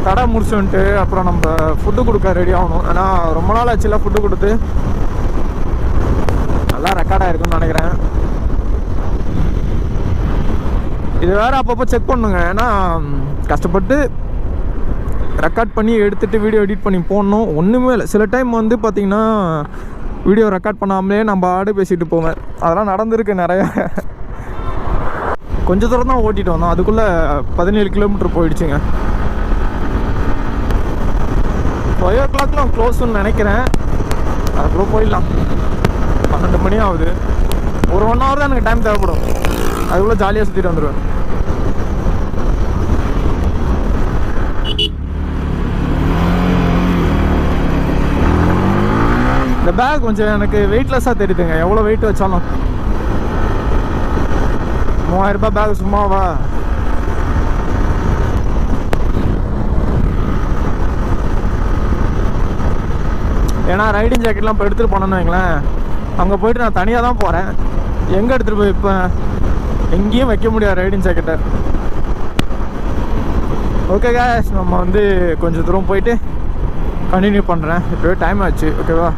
தடை முடிச்சுன்ட்டு அப்புறம் நம்ம ஃபுட்டு கொடுக்க ரெடி ஆகணும். ஏன்னா ரொம்ப நாள் ஆச்சுல ஃபுட்டு கொடுத்து. நல்லா ரெக்கார்டாக இருக்குன்னு நினைக்கிறேன். இது வேறு அப்பப்போ செக் பண்ணுங்க. ஏன்னா கஷ்டப்பட்டு ரெக்கார்ட் பண்ணி எடுத்துகிட்டு வீடியோ எடிட் பண்ணி போடணும். ஒன்றுமே இல்லை. சில டைம் வந்து பார்த்திங்கன்னா வீடியோ ரெக்கார்ட் பண்ணாமலே நம்ம ஆடு பேசிட்டு போவேன். அதெல்லாம் நடந்திருக்கு நிறைய. கொஞ்சம் தூரம் தான் ஓட்டிகிட்டு வந்தோம், அதுக்குள்ளே 17 கிலோமீட்டர் போயிடுச்சுங்க. 5 o'clockலாம் க்ளோஸ்ன்னு நினைக்கிறேன். அதுக்குள்ளே போயிடலாம். 12 மணி ஆகுது. ஒரு 1 hour தான் எனக்கு டைம் தேவைப்படும். அதுக்குள்ளே ஜாலியாக சுற்றிட்டு வந்துடுவேன். இந்த பேக் கொஞ்சம் எனக்கு வெயிட்லெஸ்ஸாக தெரியுதுங்க. எவ்வளோ வெயிட் வச்சாலும் 3000 ரூபாய் பேக் சும்மாவா? ஏன்னா ரைடிங் ஜாக்கெட்லாம் இப்போ எடுத்துகிட்டு போனோன்னு வைங்களேன், அங்கே போயிட்டு நான் தனியாக தான் போகிறேன். எங்கே எடுத்துகிட்டு போய் இப்போ எங்கேயும் வைக்க முடியாது ரைடிங் ஜாக்கெட்டை. ஓகே guys, நம்ம வந்து கொஞ்சம் தூரம் போயிட்டு கண்டினியூ பண்ணுறேன். இப்போவே டைம் ஆச்சு. ஓகேவா?